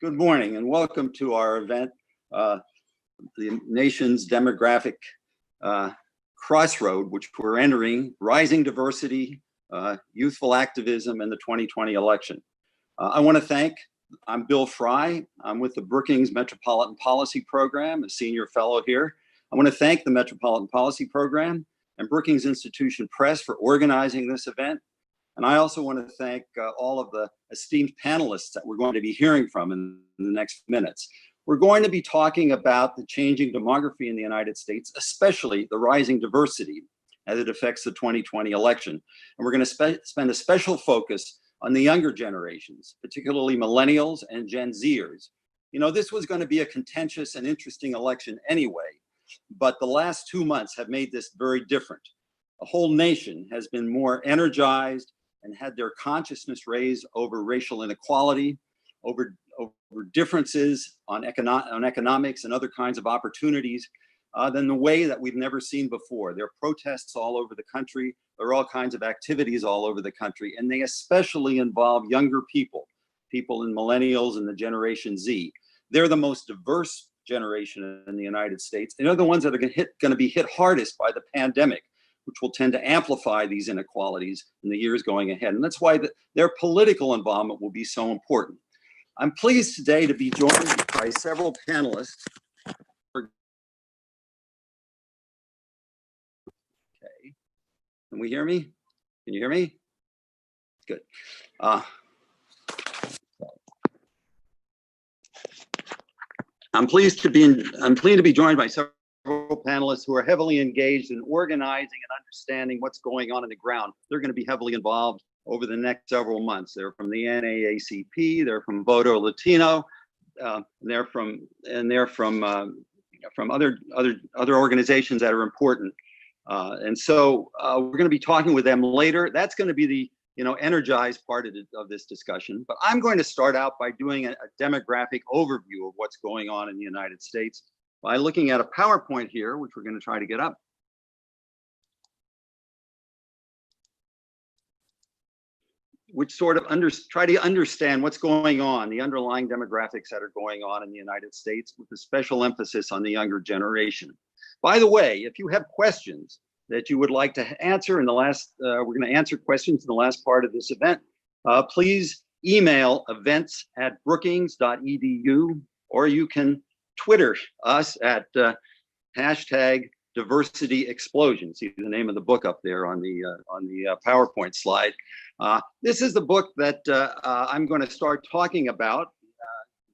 Good morning and welcome to our event, the nation's demographic crossroad, which we're entering, rising diversity, youthful activism, and the 2020 election. I want to thank, I'm Bill Fry. I'm with the Brookings Metropolitan Policy Program, a senior fellow here. I want to thank the Metropolitan Policy Program and Brookings Institution Press for organizing this event. And I also want to thank all of the esteemed panelists that we're going to be hearing from in the next minutes. We're going to be talking about the changing demography in the United States, especially the rising diversity as it affects the 2020 election. And we're going to spend a special focus on the younger generations, particularly millennials and Gen Zers. You know, this was going to be a contentious and interesting election anyway, but the last 2 months have made this very different. The whole nation has been more energized and had their consciousness raised over racial inequality, over differences on economics and other kinds of opportunities than the way that we've never seen before. There are protests all over the country. There are all kinds of activities all over the country, and they especially involve younger people in millennials and the Generation Z. They're the most diverse generation in the United States, and they're the ones that are going to be hit hardest by the pandemic, which will tend to amplify these inequalities in the years going ahead. And that's why their political involvement will be so important. I'm pleased today to be joined by several panelists. Okay, can we hear me? Can you hear me? Good. I'm pleased to be joined by several panelists who are heavily engaged in organizing and understanding what's going on the ground. They're going to be heavily involved over the next several months. They're from the NAACP, they're from Voto Latino, they're from other organizations that are important. And so we're going to be talking with them later. That's going to be the energized part of this discussion. But I'm going to start out by doing a demographic overview of what's going on in the United States by looking at a PowerPoint here, which we're going to try to get up. Which sort of try to understand what's going on, the underlying demographics that are going on in the United States, with a special emphasis on the younger generation. By the way, if you have questions that you would like to answer in the last, we're going to answer questions in the last part of this event, please email events@brookings.edu, or you can Twitter us at #DiversityExplosion. See the name of the book up there on the PowerPoint slide. This is the book that I'm going to start talking about.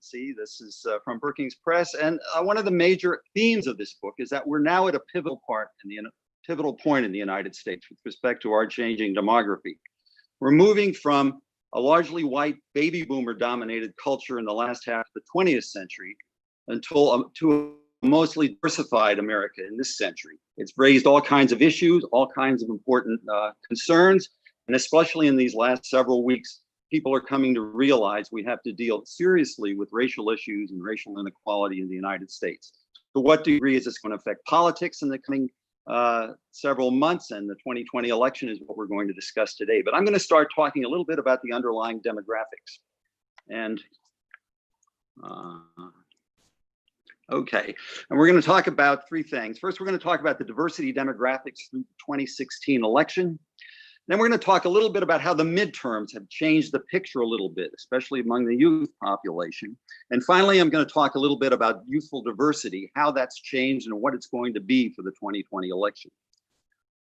See, this is from Brookings Press, and one of the major themes of this book is that we're now at a pivotal point in the United States with respect to our changing demography. We're moving from a largely white baby boomer dominated culture in the last half of the 20th century to a mostly diversified America in this century. It's raised all kinds of issues, all kinds of important concerns, and especially in these last several weeks, people are coming to realize we have to deal seriously with racial issues and racial inequality in the United States. To what degree is this going to affect politics in the coming several months? And the 2020 election is what we're going to discuss today. But I'm going to start talking a little bit about the underlying demographics. And okay, and we're going to talk about three things. First, we're going to talk about the diversity demographics through the 2016 election. Then we're going to talk a little bit about how the midterms have changed the picture a little bit, especially among the youth population. And finally, I'm going to talk a little bit about youthful diversity, how that's changed and what it's going to be for the 2020 election.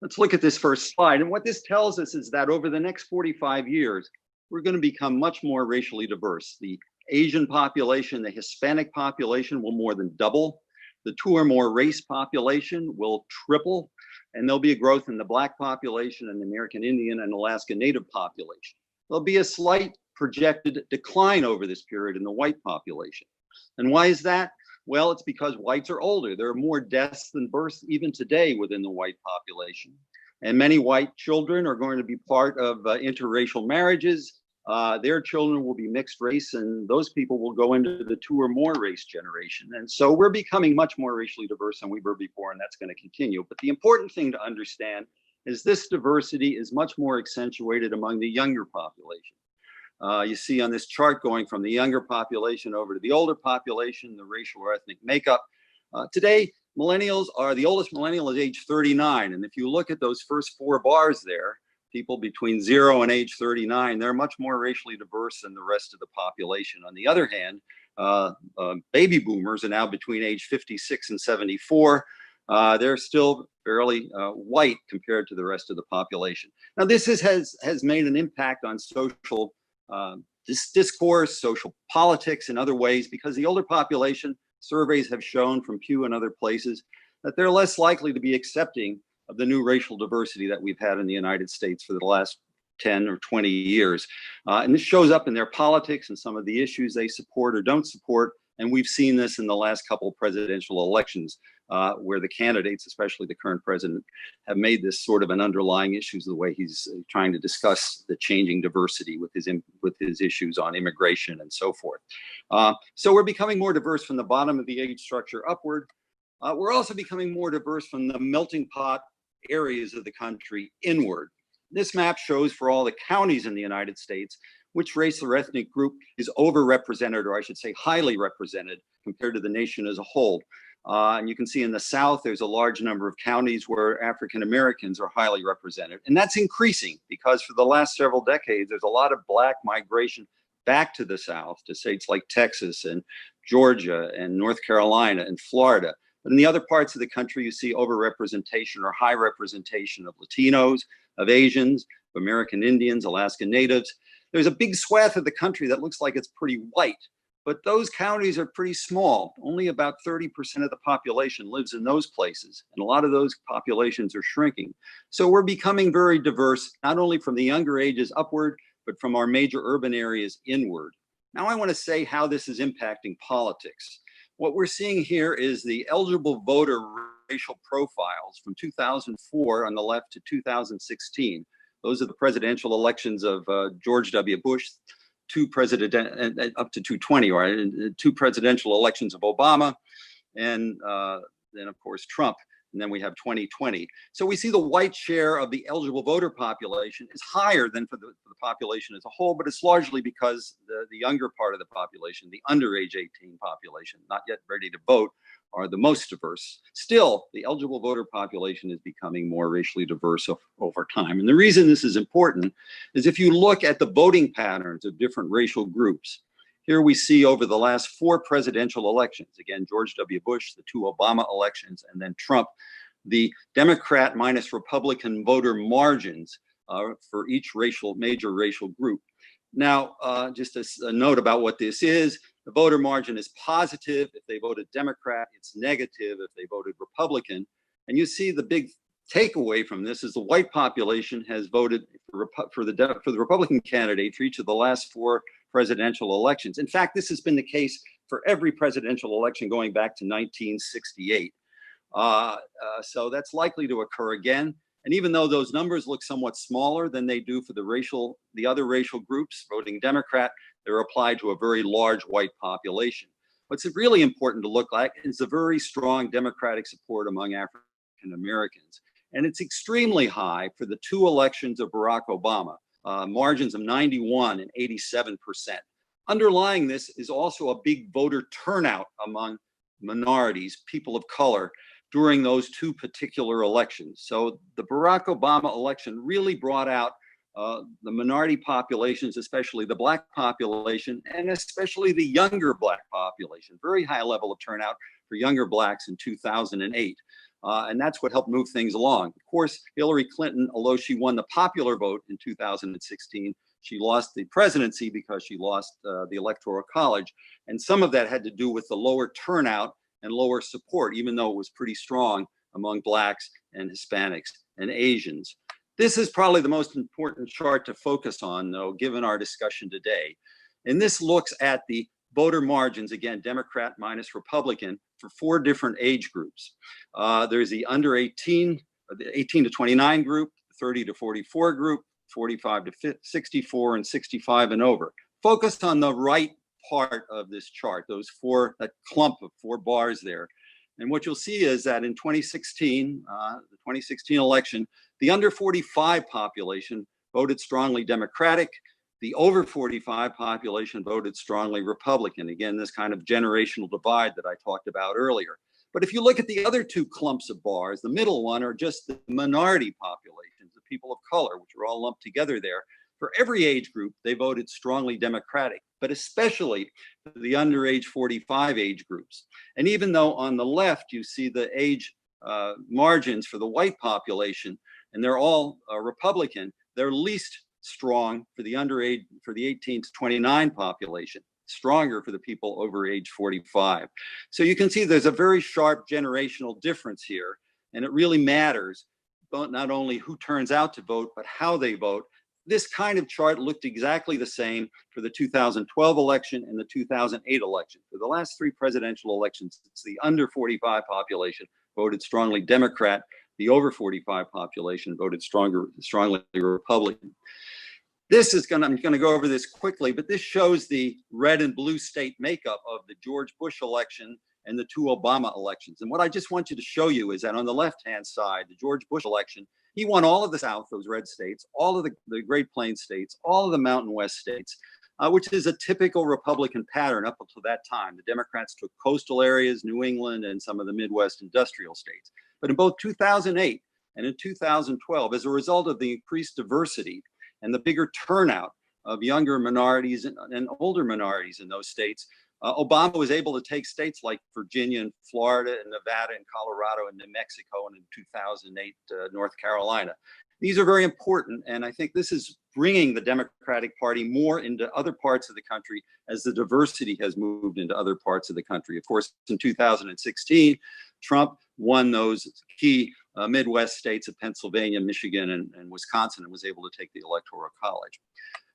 Let's look at this first slide. And what this tells us is that over the next 45 years, we're going to become much more racially diverse. The Asian population, the Hispanic population will more than double. The two or more race population will triple. And there'll be a growth in the Black population and the American Indian and Alaska Native population. There'll be a slight projected decline over this period in the white population. And why is that? Well, it's because whites are older. There are more deaths than births even today within the white population. And many white children are going to be part of interracial marriages. Their children will be mixed race, and those people will go into the two or more race generation. And so we're becoming much more racially diverse than we were before, and that's going to continue. But the important thing to understand is this diversity is much more accentuated among the younger population. You see on this chart going from the younger population over to the older population, the racial or ethnic makeup. Today, millennials are, the oldest millennial is age 39. And if you look at those first 4 bars there, people between 0 and age 39, they're much more racially diverse than the rest of the population. On the other hand, baby boomers are now between age 56 and 74. They're still fairly white compared to the rest of the population. Now, this has made an impact on social discourse, social politics in other ways, because the older population, surveys have shown from Pew and other places, that they're less likely to be accepting of the new racial diversity that we've had in the United States for the last 10 or 20 years. And this shows up in their politics and some of the issues they support or don't support. And we've seen this in the last couple of presidential elections, where the candidates, especially the current president, have made this sort of an underlying issue, the way he's trying to discuss the changing diversity with his issues on immigration and so forth. So we're becoming more diverse from the bottom of the age structure upward. We're also becoming more diverse from the melting pot areas of the country inward. This map shows for all the counties in the United States which race or ethnic group is overrepresented, or I should say highly represented, compared to the nation as a whole. And you can see in the South, there's a large number of counties where African Americans are highly represented. And that's increasing because for the last several decades, there's a lot of Black migration back to the South, to states like Texas and Georgia and North Carolina and Florida. But in the other parts of the country, you see overrepresentation or high representation of Latinos, of Asians, of American Indians, Alaska Natives. There's a big swath of the country that looks like it's pretty white, but those counties are pretty small. Only about 30% of the population lives in those places, and a lot of those populations are shrinking. So we're becoming very diverse, not only from the younger ages upward, but from our major urban areas inward. Now I want to say how this is impacting politics. What we're seeing here is the eligible voter racial profiles from 2004 on the left to 2016. Those are the presidential elections of George W. Bush, up to 2020, right? 2 presidential elections of Obama, and then of course Trump, and then we have 2020. So we see the white share of the eligible voter population is higher than for the population as a whole, but it's largely because the younger part of the population, the under age 18 population, not yet ready to vote, are the most diverse. Still, the eligible voter population is becoming more racially diverse over time. And the reason this is important is if you look at the voting patterns of different racial groups, here we see over the last 4 presidential elections, again, George W. Bush, the 2 Obama elections, and then Trump, the Democrat minus Republican voter margins for each major racial group. Now, just a note about what this is. The voter margin is positive if they voted Democrat. It's negative if they voted Republican. And you see the big takeaway from this is the white population has voted for the Republican candidate for each of the last 4 presidential elections. In fact, this has been the case for every presidential election going back to 1968. So that's likely to occur again. And even though those numbers look somewhat smaller than they do for the other racial groups voting Democrat, they're applied to a very large white population. What's really important to look at is the very strong Democratic support among African Americans. And it's extremely high for the 2 elections of Barack Obama, margins of 91 and 87%. Underlying this is also a big voter turnout among minorities, people of color, during those 2 particular elections. So the Barack Obama election really brought out the minority populations, especially the Black population, and especially the younger Black population. Very high level of turnout for younger Blacks in 2008. And that's what helped move things along. Of course, Hillary Clinton, although she won the popular vote in 2016, she lost the presidency because she lost the Electoral College. And some of that had to do with the lower turnout and lower support, even though it was pretty strong among Blacks and Hispanics and Asians. This is probably the most important chart to focus on, though, given our discussion today. And this looks at the voter margins, again, Democrat minus Republican, for 4 different age groups. There's the under 18, the 18 to 29 group, 30 to 44 group, 45 to 64, and 65 and over. Focus on the right part of this chart, that clump of 4 bars there. And what you'll see is that in 2016, the 2016 election, the under 45 population voted strongly Democratic. The over 45 population voted strongly Republican. Again, this kind of generational divide that I talked about earlier. But if you look at the other two clumps of bars, the middle one are just the minority populations, the people of color, which are all lumped together there. For every age group, they voted strongly Democratic, but especially for the under age 45 age groups. And even though on the left, you see the age margins for the white population, and they're all Republican, they're least strong for the underage, for the 18 to 29 population, stronger for the people over age 45. So you can see there's a very sharp generational difference here, and it really matters, but not only who turns out to vote, but how they vote. This kind of chart looked exactly the same for the 2012 election and the 2008 election. For the last three presidential elections, it's the under 45 population voted strongly Democrat. The over 45 population voted strongly Republican. I'm going to go over this quickly, but this shows the red and blue state makeup of the George Bush election and the two Obama elections. And what I just want you to show you is that on the left-hand side, the George Bush election, he won all of the South, those red states, all of the Great Plains states, all of the Mountain West states, which is a typical Republican pattern up until that time. The Democrats took coastal areas, New England, and some of the Midwest industrial states. But in both 2008 and in 2012, as a result of the increased diversity and the bigger turnout of younger minorities and older minorities in those states, Obama was able to take states like Virginia and Florida and Nevada and Colorado and New Mexico, and in 2008, North Carolina. These are very important, and I think this is bringing the Democratic Party more into other parts of the country as the diversity has moved into other parts of the country. Of course, in 2016, Trump won those key Midwest states of Pennsylvania, Michigan, and Wisconsin, and was able to take the Electoral College.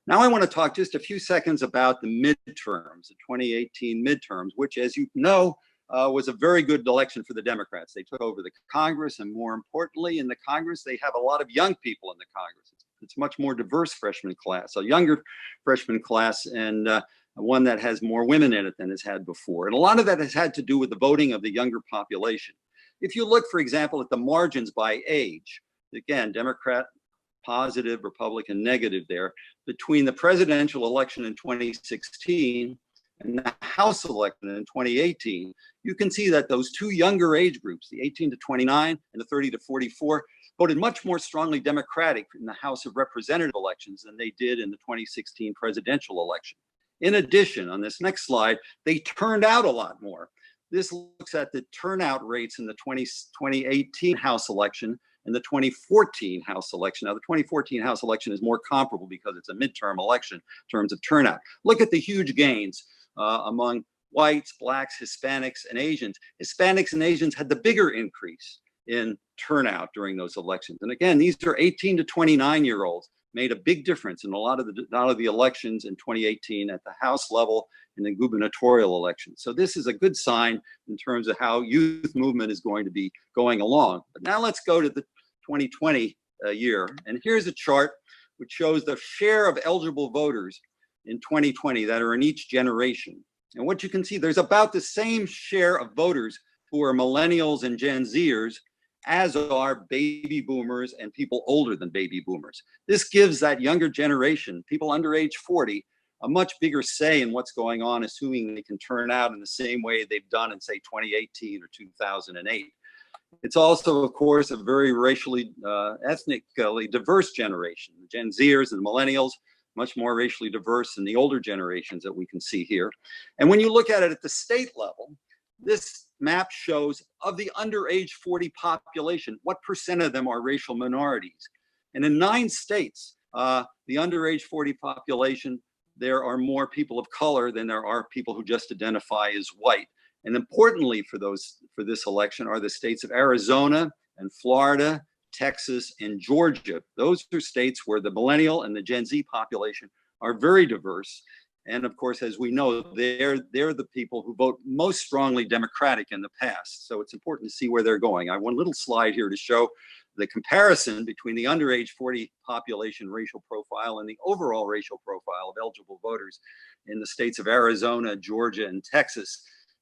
Now I want to talk just a few seconds about the midterms, the 2018 midterms, which, as you know, was a very good election for the Democrats. They took over the Congress, and more importantly, in the Congress, they have a lot of young people in the Congress. It's a much more diverse freshman class, a younger freshman class, and one that has more women in it than it's had before. And a lot of that has had to do with the voting of the younger population. If you look, for example, at the margins by age, again, Democrat positive, Republican negative there, between the presidential election in 2016 and the House election in 2018, you can see that those two younger age groups, the 18 to 29 and the 30 to 44, voted much more strongly Democratic in the House of Representative elections than they did in the 2016 presidential election. In addition, on this next slide, they turned out a lot more. This looks at the turnout rates in the 2018 House election and the 2014 House election. Now, the 2014 House election is more comparable because it's a midterm election in terms of turnout. Look at the huge gains among whites, blacks, Hispanics, and Asians. Hispanics and Asians had the bigger increase in turnout during those elections. And again, these are 18 to 29-year-olds, made a big difference in a lot of the elections in 2018 at the House level and the gubernatorial elections. So this is a good sign in terms of how youth movement is going to be going along. But now let's go to the 2020 year. And here's a chart which shows the share of eligible voters in 2020 that are in each generation. And what you can see, there's about the same share of voters who are millennials and Gen Zers as are baby boomers and people older than baby boomers. This gives that younger generation, people under age 40, a much bigger say in what's going on, assuming they can turn out in the same way they've done in, say, 2018 or 2008. It's also, of course, a very racially, ethnically diverse generation. The Gen Zers and the millennials, much more racially diverse than the older generations that we can see here. And when you look at it at the state level, this map shows of the under age 40 population, what % of them are racial minorities. And in 9 states, the under age 40 population, there are more people of color than there are people who just identify as white. And importantly for this election are the states of Arizona and Florida, Texas, and Georgia. Those are states where the millennial and the Gen Z population are very diverse. And of course, as we know, they're the people who vote most strongly Democratic in the past. So it's important to see where they're going. I have one little slide here to show the comparison between the under age 40 population racial profile and the overall racial profile of eligible voters in the states of Arizona, Georgia, and Texas.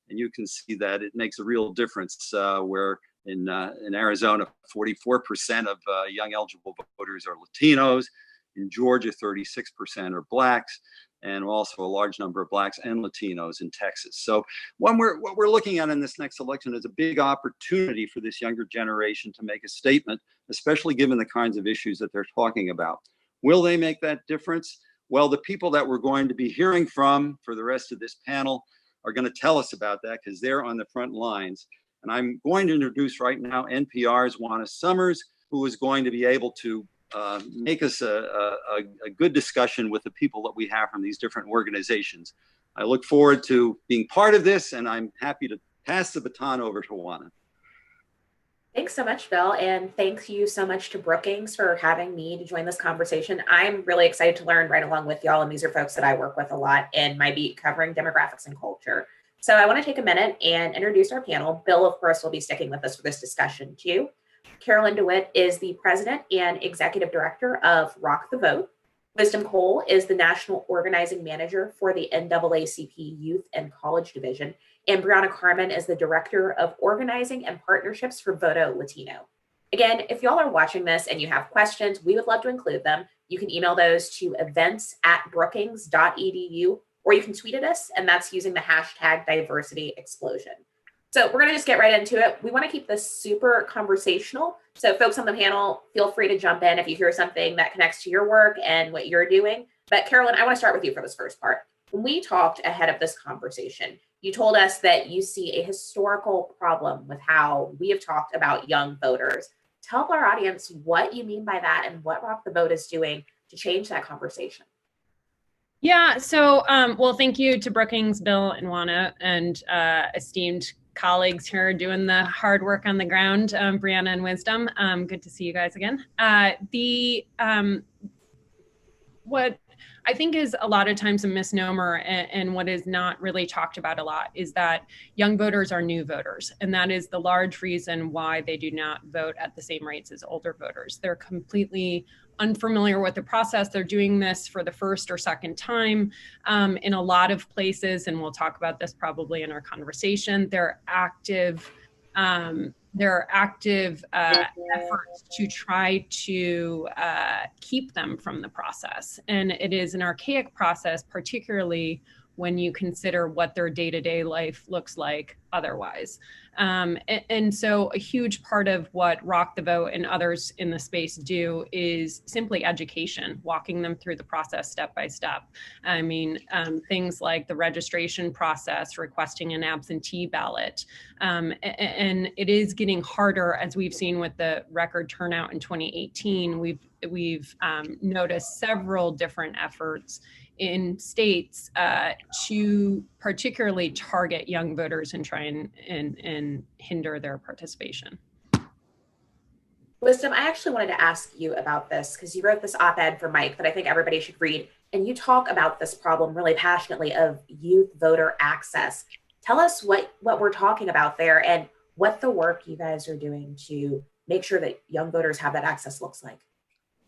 And you can see that it makes a real difference where in Arizona, 44% of young eligible voters are Latinos. In Georgia, 36% are Blacks, and also a large number of Blacks and Latinos in Texas. So what we're looking at in this next election is a big opportunity for this younger generation to make a statement, especially given the kinds of issues that they're talking about. Will they make that difference? Well, the people that we're going to be hearing from for the rest of this panel are going to tell us about that because they're on the front lines. And I'm going to introduce right now NPR's Juana Summers, who is going to be able to make us a good discussion with the people that we have from these different organizations. I look forward to being part of this, and I'm happy to pass the baton over to Juana. Thanks so much, Bill, and thank you so much to Brookings for having me to join this conversation. I'm really excited to learn right along with y'all, and these are folks that I work with a lot in my beat covering demographics and culture. So I want to take a minute and introduce our panel. Bill, of course, will be sticking with us for this discussion too. Carolyn DeWitt is the president and executive director of Rock the Vote. Wisdom Cole is the national organizing manager for the NAACP Youth and College Division. And Brianna Carmen is the director of organizing and partnerships for Voto Latino. Again, if y'all are watching this and you have questions, we would love to include them. You can email those to events@brookings.edu, or you can tweet at us, and that's using the hashtag #DiversityExplosion. So we're going to just get right into it. We want to keep this super conversational. So folks on the panel, feel free to jump in if you hear something that connects to your work and what you're doing. But Carolyn, I want to start with you for this first part. When we talked ahead of this conversation, you told us that you see a historical problem with how we have talked about young voters. Tell our audience what you mean by that and what Rock the Vote is doing to change that conversation. Yeah, so, well, thank you to Brookings, Bill, and Juana, and esteemed colleagues here doing the hard work on the ground, Brianna and Wisdom. Good to see you guys again. What I think is a lot of times a misnomer and what is not really talked about a lot is that young voters are new voters. And that is the large reason why they do not vote at the same rates as older voters. They're completely unfamiliar with the process. They're doing this for the first or second time in a lot of places. And we'll talk about this probably in our conversation. There are active efforts to try to keep them from the process. And it is an archaic process, particularly when you consider what their day-to-day life looks like otherwise. And so a huge part of what Rock the Vote and others in the space do is simply education, walking them through the process step by step. I mean, things like the registration process, requesting an absentee ballot. And it is getting harder, as we've seen with the record turnout in 2018. We've noticed several different efforts in states to particularly target young voters and try and hinder their participation. Wisdom, I actually wanted to ask you about this because you wrote this op-ed for Mike that I think everybody should read. And you talk about this problem really passionately of youth voter access. Tell us what we're talking about there and what the work you guys are doing to make sure that young voters have that access looks like.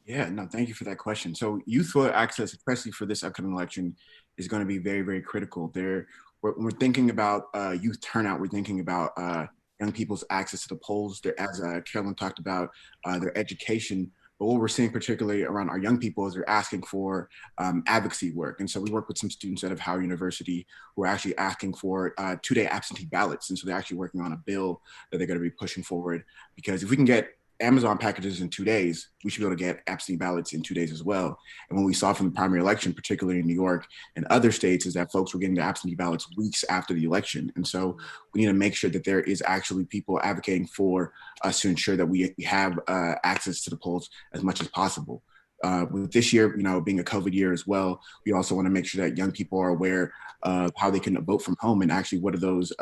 Yeah, no, thank you for that question. So youthful access, especially for this upcoming election, is going to be very, very critical. When we're thinking about youth turnout, we're thinking about young people's access to the polls, as Carolyn talked about, their education. But what we're seeing particularly around our young people is they're asking for advocacy work. And so we work with some students out of Howard University who are actually asking for 2-day absentee ballots. And so they're actually working on a bill that they're going to be pushing forward, because if we can get Amazon packages in 2 days, we should be able to get absentee ballots in 2 days as well. And what we saw from the primary election, particularly in New York and other states, is that folks were getting the absentee ballots weeks after the election. And so we need to make sure that there is actually people advocating for us to ensure that we have access to the polls as much as possible. With this year, being a COVID year as well, we also want to make sure that young people are aware of how they can vote from home and actually what are those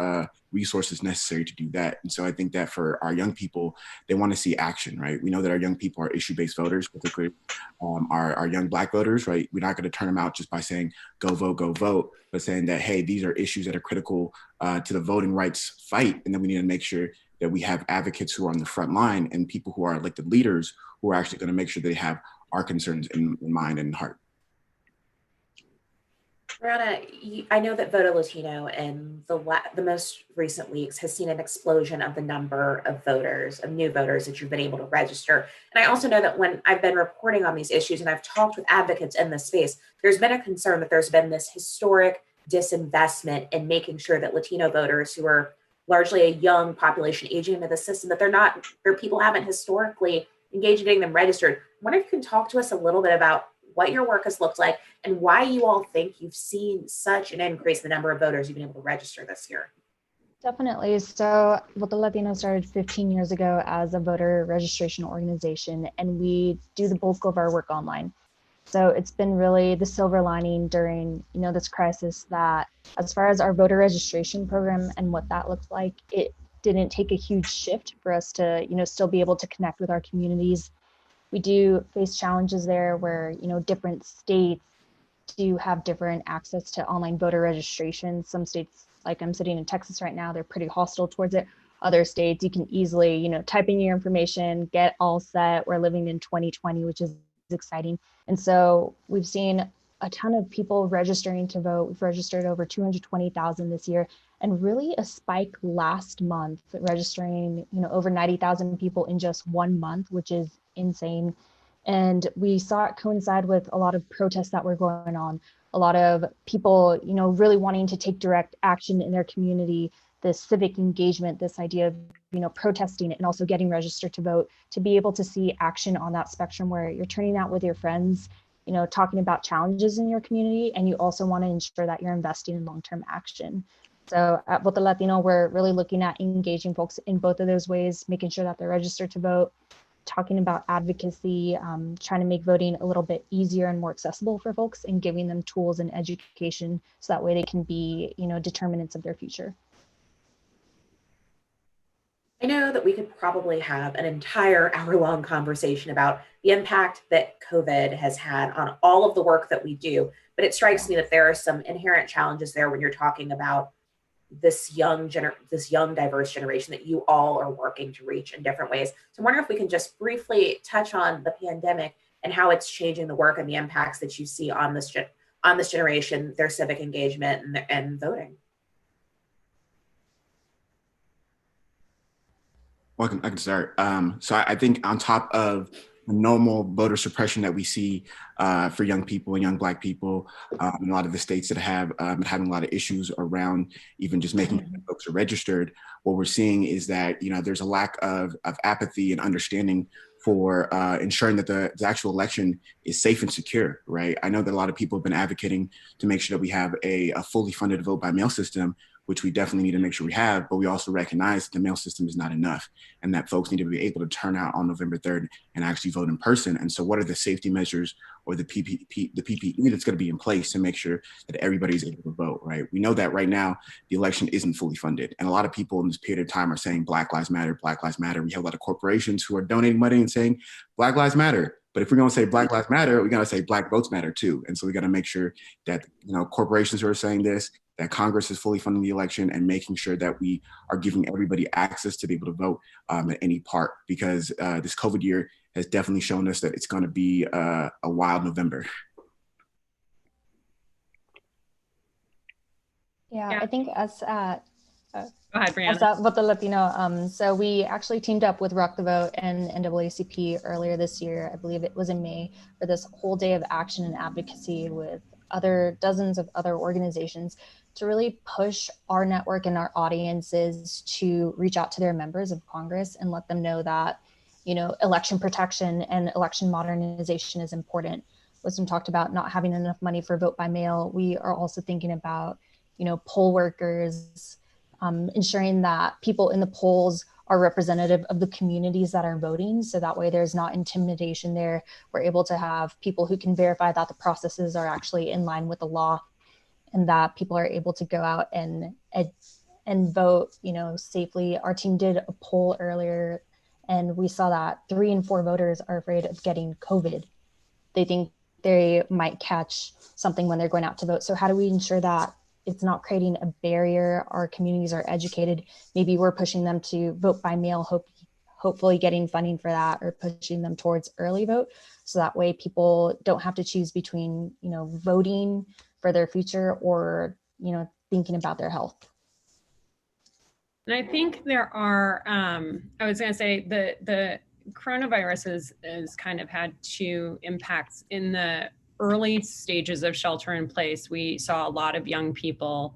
resources necessary to do that. And so I think that for our young people, they want to see action, right? We know that our young people are issue-based voters, particularly our young Black voters, right? We're not going to turn them out just by saying, go vote, but saying that, hey, these are issues that are critical to the voting rights fight. And then we need to make sure that we have advocates who are on the front line and people who are elected leaders who are actually going to make sure they have our concerns in mind and heart. Rana, I know that Voto Latino in the most recent weeks has seen an explosion of the number of voters, of new voters that you've been able to register. And I also know that when I've been reporting on these issues and I've talked with advocates in this space, there's been a concern that there's been this historic disinvestment in making sure that Latino voters, who are largely a young population aging into the system, that their people haven't historically engaged in getting them registered. I wonder if you can talk to us a little bit about what your work has looked like and why you all think you've seen such an increase in the number of voters you've been able to register this year. Definitely. So Voto Latino started 15 years ago as a voter registration organization, and we do the bulk of our work online. So it's been really the silver lining during, this crisis, that as far as our voter registration program and what that looks like, it didn't take a huge shift for us to, still be able to connect with our communities. We do face challenges there where, different states do have different access to online voter registration. Some states, like I'm sitting in Texas right now, they're pretty hostile towards it. Other states, you can easily, type in your information, get all set. We're living in 2020, which is exciting. And so we've seen a ton of people registering to vote. We've registered over 220,000 this year, and really a spike last month, registering, over 90,000 people in just 1 month, which is insane. And we saw it coincide with a lot of protests that were going on, a lot of people, really wanting to take direct action in their community, this civic engagement, this idea of, protesting and also getting registered to vote, to be able to see action on that spectrum where you're turning out with your friends, talking about challenges in your community, and you also want to ensure that you're investing in long-term action. So at Voto Latino, we're really looking at engaging folks in both of those ways, making sure that they're registered to vote, talking about advocacy, trying to make voting a little bit easier and more accessible for folks, and giving them tools and education so that way they can be, determinants of their future. I know that we could probably have an entire hour-long conversation about the impact that COVID has had on all of the work that we do, but it strikes me that there are some inherent challenges there when you're talking about this young, diverse generation that you all are working to reach in different ways. So I'm wondering if we can just briefly touch on the pandemic and how it's changing the work and the impacts that you see on this generation, their civic engagement and voting. Well, I can start. So I think on top of the normal voter suppression that we see for young people and young Black people in a lot of the states that have been having a lot of issues around even just making sure folks are registered, what we're seeing is that, there's a lack of apathy and understanding for ensuring that the actual election is safe and secure, right? I know that a lot of people have been advocating to make sure that we have a fully funded vote by mail system, which we definitely need to make sure we have, but we also recognize that the mail system is not enough and that folks need to be able to turn out on November 3rd and actually vote in person. And so what are the safety measures or the PPE that's going to be in place to make sure that everybody's able to vote, right? We know that right now, the election isn't fully funded. And a lot of people in this period of time are saying Black Lives Matter, Black Lives Matter. We have a lot of corporations who are donating money and saying Black Lives Matter. But if we're going to say Black Lives Matter, we got to say Black votes matter too. And so we got to make sure that, corporations who are saying this, that Congress is fully funding the election and making sure that we are giving everybody access to be able to vote at any part, because this COVID year has definitely shown us that it's going to be a wild November. Yeah, I think as Go ahead, Brianna. as Voto Latino, so we actually teamed up with Rock the Vote and NAACP earlier this year. I believe it was in May, for this whole day of action and advocacy with dozens of other organizations to really push our network and our audiences to reach out to their members of Congress and let them know that, election protection and election modernization is important. Wisdom talked about not having enough money for vote by mail. We are also thinking about, poll workers, ensuring that people in the polls are representative of the communities that are voting. So that way there's not intimidation there. We're able to have people who can verify that the processes are actually in line with the law, and that people are able to go out and vote, safely. Our team did a poll earlier, and we saw that 3 in 4 voters are afraid of getting COVID. They think they might catch something when they're going out to vote. So how do we ensure that it's not creating a barrier? Our communities are educated. Maybe we're pushing them to vote by mail, hopefully getting funding for that, or pushing them towards early vote. So that way people don't have to choose between, voting for their future or, thinking about their health. And I think there are, I was going to say the coronavirus has kind of had two impacts. In the early stages of shelter in place, we saw a lot of young people,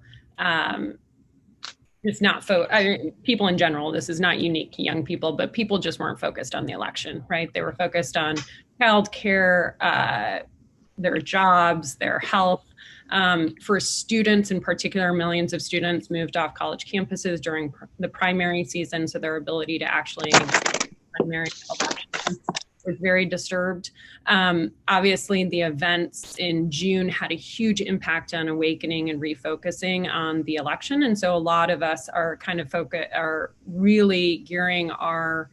people in general, this is not unique to young people, but people just weren't focused on the election, right? They were focused on childcare, their jobs, their health. For students in particular, millions of students moved off college campuses during the primary season, so their ability to actually primary elections was very disturbed. Obviously, the events in June had a huge impact on awakening and refocusing on the election, and so a lot of us are are really gearing our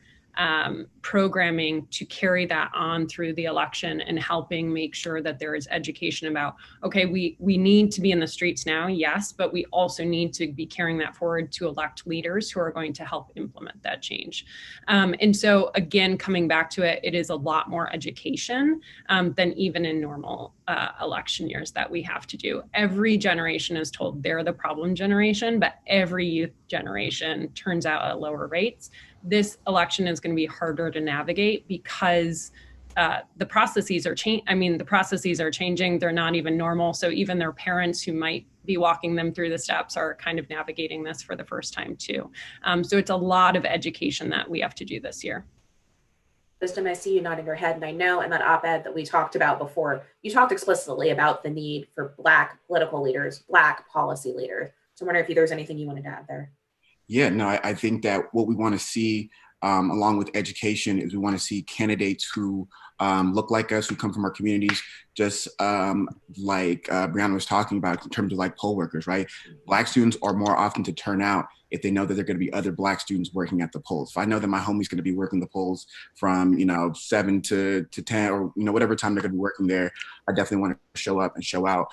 programming to carry that on through the election and helping make sure that there is education about, okay, we need to be in the streets now, yes, but we also need to be carrying that forward to elect leaders who are going to help implement that change. And so again, coming back to it, it is a lot more education than even in normal election years that we have to do. Every generation is told they're the problem generation, but every youth generation turns out at lower rates. This election is going to be harder to navigate because the processes are changing. They're not even normal. So even their parents who might be walking them through the steps are kind of navigating this for the first time too. So it's a lot of education that we have to do this year. Wisdom, I see you nodding your head, and I know in that op-ed that we talked about before, you talked explicitly about the need for Black political leaders, Black policy leaders. So I wonder if there's anything you wanted to add there. Yeah, no, I think that what we want to see along with education is we want to see candidates who look like us, who come from our communities, just like Brianna was talking about in terms of like poll workers, right? Black students are more often to turn out if they know that there are going to be other Black students working at the polls. If I know that my homie's going to be working the polls from 7 to 10 or whatever time they're going to be working there, I definitely want to show up and show out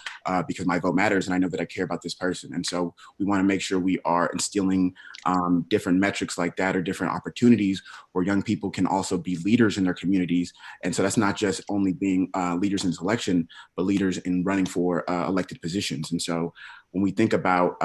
because my vote matters and I know that I care about this person. And so we want to make sure we are instilling different metrics like that or different opportunities where young people can also be leaders in their communities. And so that's not just only being leaders in this election, but leaders in running for elected positions. And so when we think about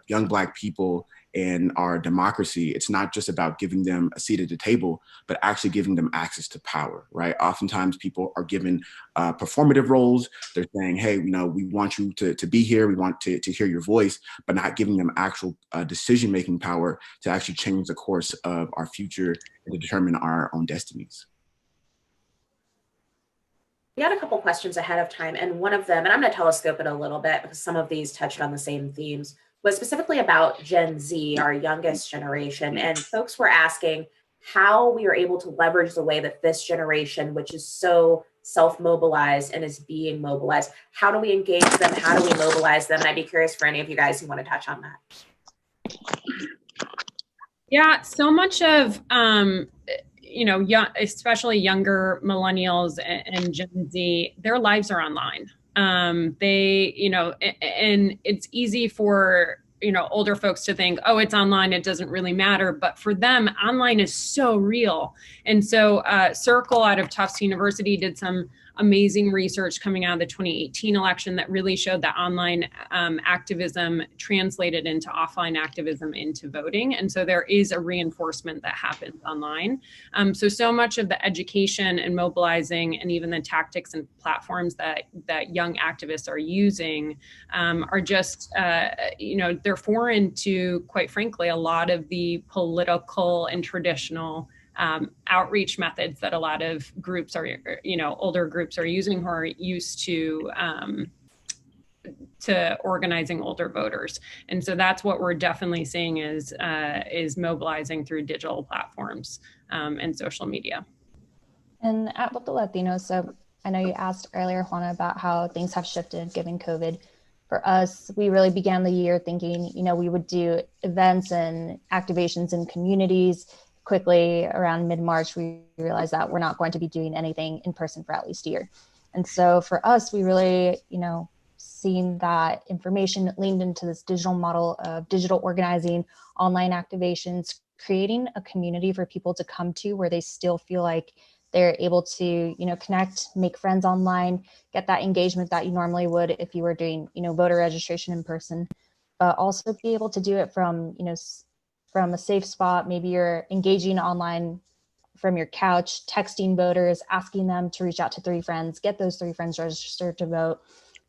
young Black people in our democracy, it's not just about giving them a seat at the table, but actually giving them access to power, right? Oftentimes people are given performative roles. They're saying, hey, we want you to be here. We want to hear your voice, but not giving them actual decision-making power to actually change the course of our future and to determine our own destinies. We had a couple questions ahead of time, and one of them, and I'm going to telescope it a little bit because some of these touched on the same themes, was specifically about Gen Z, our youngest generation. And folks were asking how we are able to leverage the way that this generation, which is so self-mobilized and is being mobilized, how do we engage them? How do we mobilize them? And I'd be curious for any of you guys who want to touch on that. Yeah, so much of especially younger millennials and Gen Z, their lives are online. And it's easy for, older folks to think, oh, it's online, it doesn't really matter. But for them, online is so real. And so Circle out of Tufts University did some amazing research coming out of the 2018 election that really showed that online activism translated into offline activism into voting. And so there is a reinforcement that happens online. So much of the education and mobilizing and even the tactics and platforms that young activists are using are just, they're foreign to, quite frankly, a lot of the political and traditional outreach methods that a lot of groups are, older groups are using who are used to organizing older voters. And so that's what we're definitely seeing is mobilizing through digital platforms and social media. And at What the Latinos, so I know you asked earlier, Juana, about how things have shifted given COVID. For us, we really began the year thinking, we would do events and activations in communities. Quickly around mid-March, we realized that we're not going to be doing anything in person for at least a year. And so for us, we really, seeing that information leaned into this digital model of digital organizing, online activations, creating a community for people to come to where they still feel like They're able to, you know, connect, make friends online, get that engagement that you normally would if you were doing, you know, voter registration in person, but also be able to do it from, you know, from a safe spot. Maybe you're engaging online from your couch, texting voters, asking them to reach out to 3 friends, get those 3 friends registered to vote,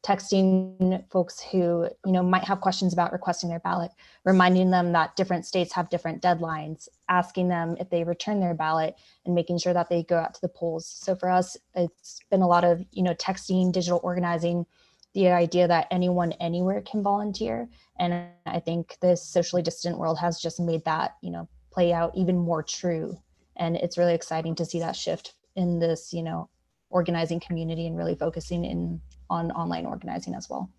texting folks who, you know, might have questions about requesting their ballot, reminding them that different states have different deadlines, asking them if they return their ballot, and making sure that they go out to the polls. So for us, it's been a lot of, you know, texting, digital organizing, the idea that anyone anywhere can volunteer. And I think this socially distant world has just made that, you know, play out even more true. And it's really exciting to see that shift in this, you know, organizing community and really focusing in on online organizing as well.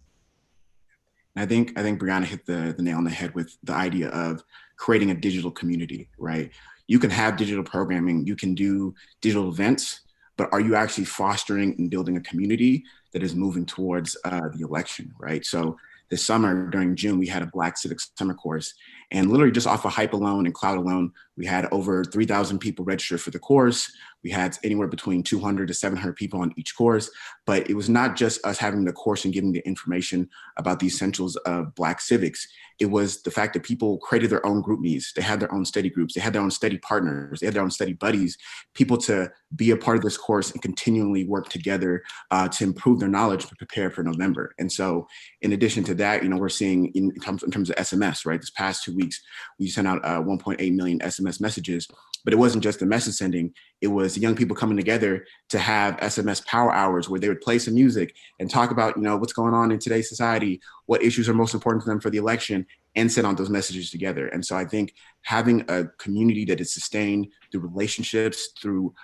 I think Brianna hit the nail on the head with the idea of creating a digital community, right? You can have digital programming, you can do digital events, but are you actually fostering and building a community that is moving towards the election, right? So this summer during June, we had a Black Civics Summer course, and literally just off of Hype alone and Cloud alone, we had over 3,000 people register for the course. We had anywhere between 200 to 700 people on each course, but it was not just us having the course and giving the information about the essentials of Black civics. It was the fact that people created their own group meets. They had their own study groups. They had their own study partners. They had their own study buddies, people to be a part of this course and continually work together to improve their knowledge to prepare for November. And so in addition to that, you know, we're seeing in terms of SMS, right? This past 2 weeks, we sent out 1.8 million SMS messages, but it wasn't just the message sending. It was young people coming together to have SMS power hours where they would play some music and talk about, you know, what's going on in today's society, what issues are most important to them for the election, and send out those messages together. And so I think having a community that is sustained through relationships, through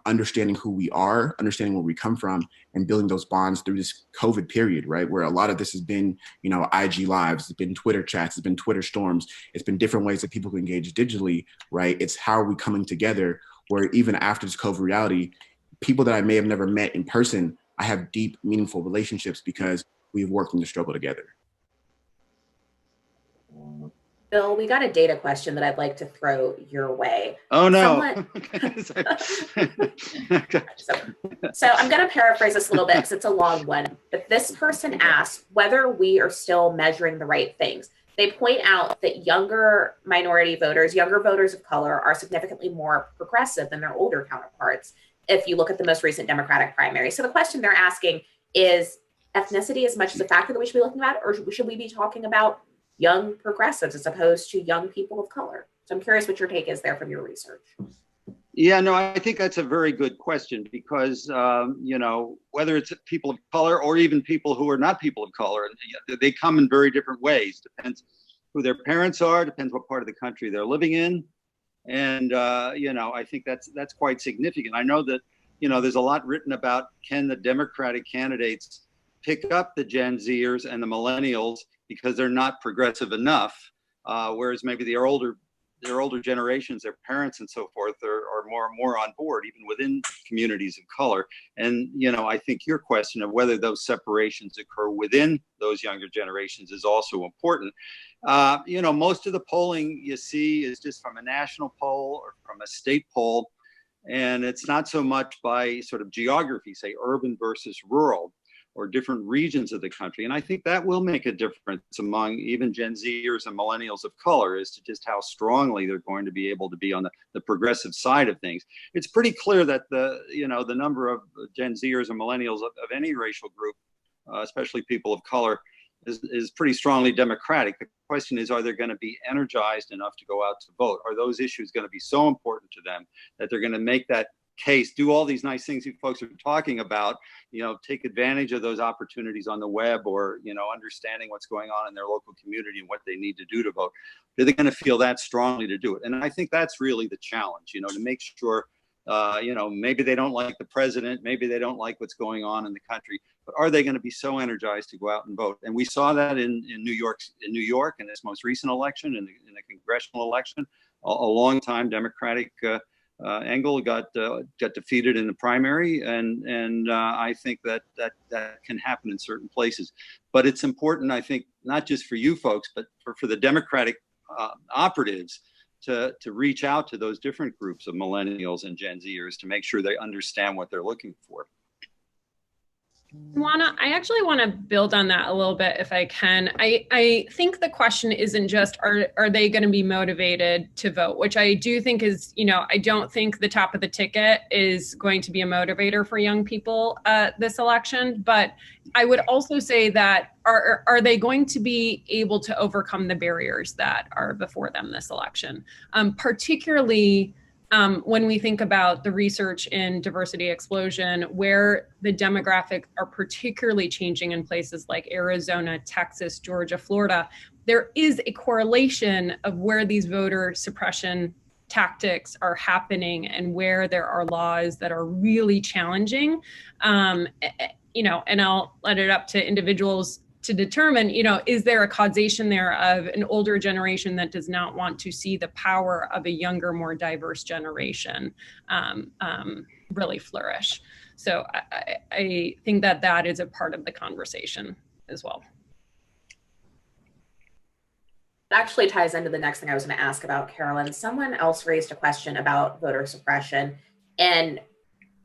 understanding who we are, understanding where we come from, and building those bonds through this COVID period, right? Where a lot of this has been, you know, IG lives, it's been Twitter chats, it's been Twitter storms, it's been different ways that people can engage digitally, right? It's how are we coming together where even after this COVID reality, people that I may have never met in person, I have deep, meaningful relationships because we've worked in the struggle together. Bill, we got a data question that I'd like to throw your way. Oh, no. So I'm going to paraphrase this a little bit because it's a long one. But this person asked whether we are still measuring the right things. They point out that younger minority voters, younger voters of color, are significantly more progressive than their older counterparts if you look at the most recent Democratic primary. So the question they're asking is ethnicity as much as a factor that we should be looking at, or should we be talking about young progressives as opposed to young people of color? So I'm curious what your take is there from your research. Yeah, no, I think that's a very good question because, you know, whether it's people of color or even people who are not people of color, they come in very different ways. Depends who their parents are, depends what part of the country they're living in. And, you know, I think that's quite significant. I know that, you know, there's a lot written about can the Democratic candidates pick up the Gen Zers and the millennials because they're not progressive enough, whereas maybe their older generations, their parents and so forth, are more on board, even within communities of color. And, you know, I think your question of whether those separations occur within those younger generations is also important. You know, most of the polling you see is just from a national poll or from a state poll, and it's not so much by sort of geography, say urban versus rural, or different regions of the country. And I think that will make a difference among even Gen Zers and millennials of color as to just how strongly they're going to be able to be on the progressive side of things. It's pretty clear that the number of Gen Zers and millennials of any racial group, especially people of color, is pretty strongly Democratic. The question is, are they going to be energized enough to go out to vote? Are those issues going to be so important to them that they're going to make that case, do all these nice things you folks are talking about, you know, take advantage of those opportunities on the web, or, you know, understanding what's going on in their local community and what they need to do to vote? Are they going to feel that strongly to do it? And I think that's really the challenge, you know, to make sure, you know, maybe they don't like the president, maybe they don't like what's going on in the country, but are they going to be so energized to go out and vote? And we saw that in New York in this most recent election, in the congressional election. A long-time Democratic Engel got defeated in the primary, and I think that can happen in certain places. But it's important, I think, not just for you folks, but for the Democratic operatives, to reach out to those different groups of millennials and Gen Zers to make sure they understand what they're looking for. I actually want to build on that a little bit if I can. I think the question isn't just are they going to be motivated to vote, which I do think is, I don't think the top of the ticket is going to be a motivator for young people this election. But I would also say that are they going to be able to overcome the barriers that are before them this election, particularly when we think about the research in diversity explosion, where the demographics are particularly changing in places like Arizona, Texas, Georgia, Florida, there is a correlation of where these voter suppression tactics are happening and where there are laws that are really challenging. And I'll let it up to individuals to determine, is there a causation there of an older generation that does not want to see the power of a younger, more diverse generation really flourish? So I think that is a part of the conversation as well. It actually ties into the next thing I was going to ask about, Carolyn. Someone else raised a question about voter suppression. And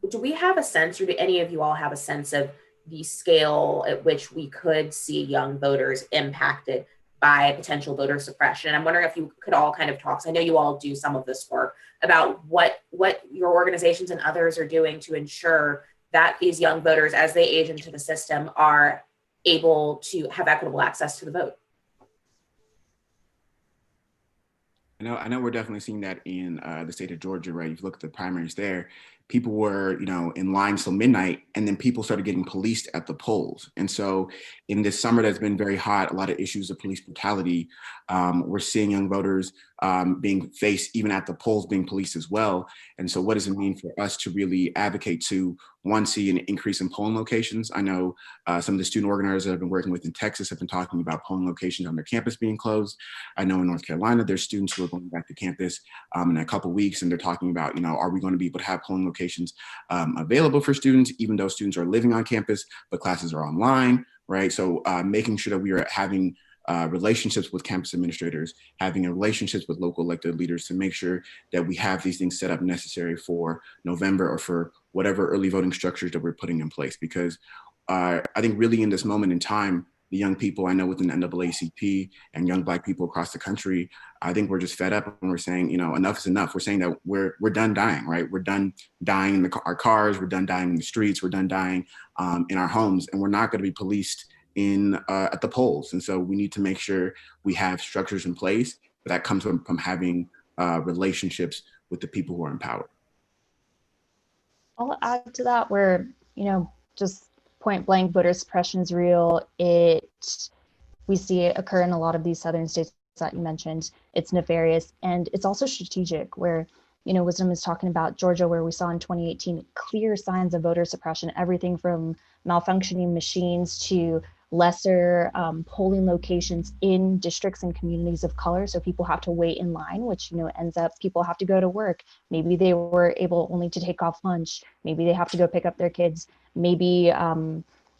do we have a sense, or do any of you all have a sense of the scale at which we could see young voters impacted by potential voter suppression? And I'm wondering if you could all kind of talk, I know you all do some of this work, about what your organizations and others are doing to ensure that these young voters, as they age into the system, are able to have equitable access to the vote. I know we're definitely seeing that in the state of Georgia, right? If you look at the primaries there, people were, in line till midnight, and then people started getting policed at the polls. And so in this summer that's been very hot, a lot of issues of police brutality, we're seeing young voters being faced even at the polls, being policed as well. And so what does it mean for us to really advocate to, one, see an increase in polling locations? I know some of the student organizers I've been working with in Texas have been talking about polling locations on their campus being closed. I know in North Carolina, there's students who are going back to campus in a couple of weeks, and they're talking about, are we going to be able to have polling locations available for students, even though students are living on campus, but classes are online, right? So making sure that we are having relationships with campus administrators, having relationships with local elected leaders to make sure that we have these things set up necessary for November or for whatever early voting structures that we're putting in place. Because I think really in this moment in time, the young people I know within NAACP and young Black people across the country, I think we're just fed up and we're saying, enough is enough. We're saying that we're done dying, right? We're done dying in our cars, we're done dying in the streets, we're done dying in our homes, and we're not going to be policed at the polls. And so we need to make sure we have structures in place, but that comes from having relationships with the people who are in power. I'll add to that where, just point blank voter suppression is real. We see it occur in a lot of these southern states that you mentioned. It's nefarious, and it's also strategic where, Wisdom is talking about Georgia, where we saw in 2018 clear signs of voter suppression, everything from malfunctioning machines to lesser polling locations in districts and communities of color. So people have to wait in line, which, ends up people have to go to work. Maybe they were able only to take off lunch. Maybe they have to go pick up their kids. Maybe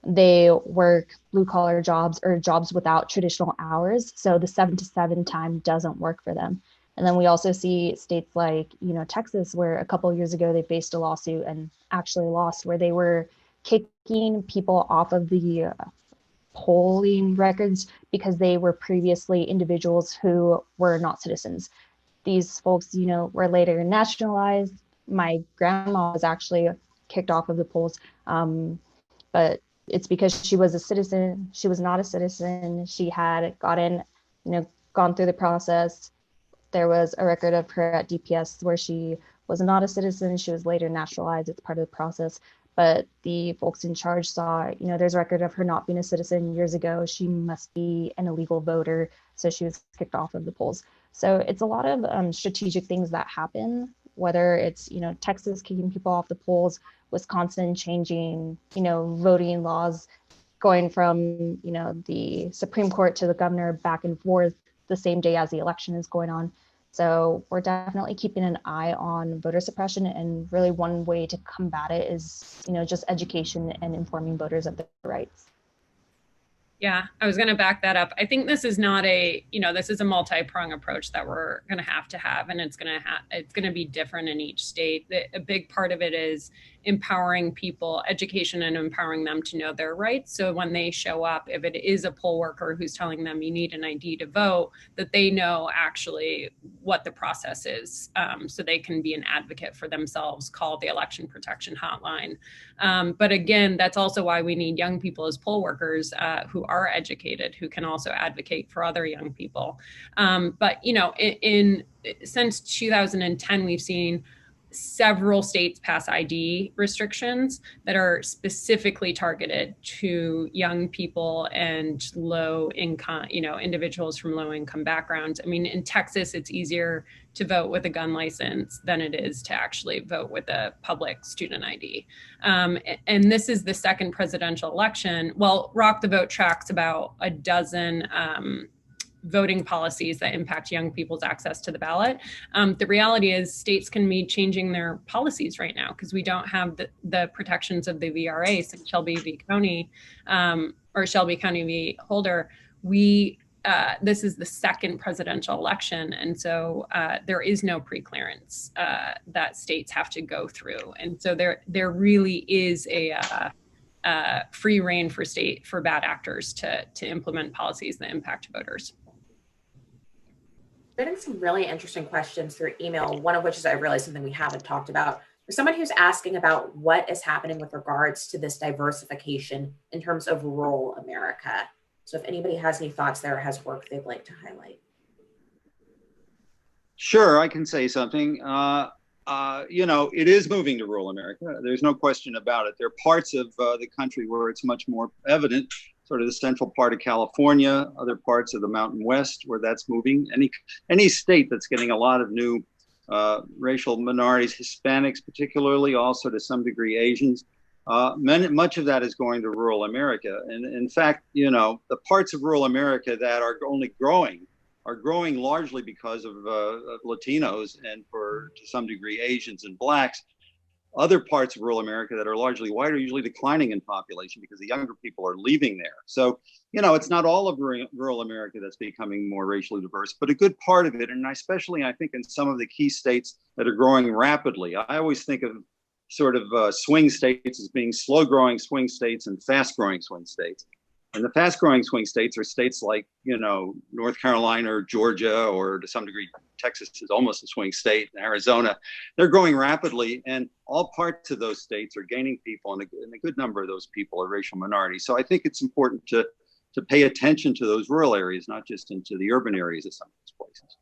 they work blue collar jobs or jobs without traditional hours. So the 7 to 7 time doesn't work for them. And then we also see states like, Texas, where a couple of years ago they faced a lawsuit and actually lost, where they were kicking people off of the polling records because they were previously individuals who were not citizens. These folks, were later nationalized. My grandma was actually kicked off of the polls, but it's because she was a citizen. She was not a citizen. She had gone through the process. There was a record of her at DPS where she was not a citizen. She was later nationalized. It's part of the process. But the folks in charge saw, there's a record of her not being a citizen years ago. She must be an illegal voter. So she was kicked off of the polls. So it's a lot of strategic things that happen, whether it's, Texas kicking people off the polls, Wisconsin changing, voting laws, going from, the Supreme Court to the governor back and forth the same day as the election is going on. So we're definitely keeping an eye on voter suppression, and really one way to combat it is, just education and informing voters of their rights. Yeah, I was going to back that up. I think this is not a, this is a multi-prong approach that we're going to have, and it's going to be different in each state. A big part of it is empowering people, education, and empowering them to know their rights. So when they show up, if it is a poll worker who's telling them you need an ID to vote, that they know actually what the process is, so they can be an advocate for themselves, call the election protection hotline. But again, that's also why we need young people as poll workers who are educated, who can also advocate for other young people. But since 2010, we've seen several states pass ID restrictions that are specifically targeted to young people and low income, individuals from low income backgrounds. I mean, in Texas, it's easier to vote with a gun license than it is to actually vote with a public student ID. And this is the second presidential election. Well, Rock the Vote tracks about a dozen voting policies that impact young people's access to the ballot. The reality is states can be changing their policies right now because we don't have the protections of the VRA, so Shelby v. County, or Shelby County v. Holder. This is the second presidential election, and so there is no preclearance that states have to go through, and so there really is a free reign for bad actors to implement policies that impact voters. Getting some really interesting questions through email, one of which is I realize something we haven't talked about. There's someone who's asking about what is happening with regards to this diversification in terms of rural America. So if anybody has any thoughts there, has work they'd like to highlight. Sure, I can say something. It is moving to rural America. There's no question about it. There are parts of the country where it's much more evident, sort of the central part of California, other parts of the Mountain West where that's moving. Any state that's getting a lot of new racial minorities, Hispanics particularly, also to some degree Asians, much of that is going to rural America. And in fact, the parts of rural America that are only growing are growing largely because of Latinos and to some degree Asians and Blacks. Other parts of rural America that are largely white are usually declining in population because the younger people are leaving there. So, it's not all of rural America that's becoming more racially diverse, but a good part of it, and especially I think in some of the key states that are growing rapidly. I always think of sort of swing states as being slow-growing swing states and fast-growing swing states. And the fast-growing swing states are states like, North Carolina or Georgia, or to some degree, Texas is almost a swing state, and Arizona. They're growing rapidly, and all parts of those states are gaining people, and a good number of those people are racial minorities. So I think it's important to pay attention to those rural areas, not just into the urban areas of some of these places.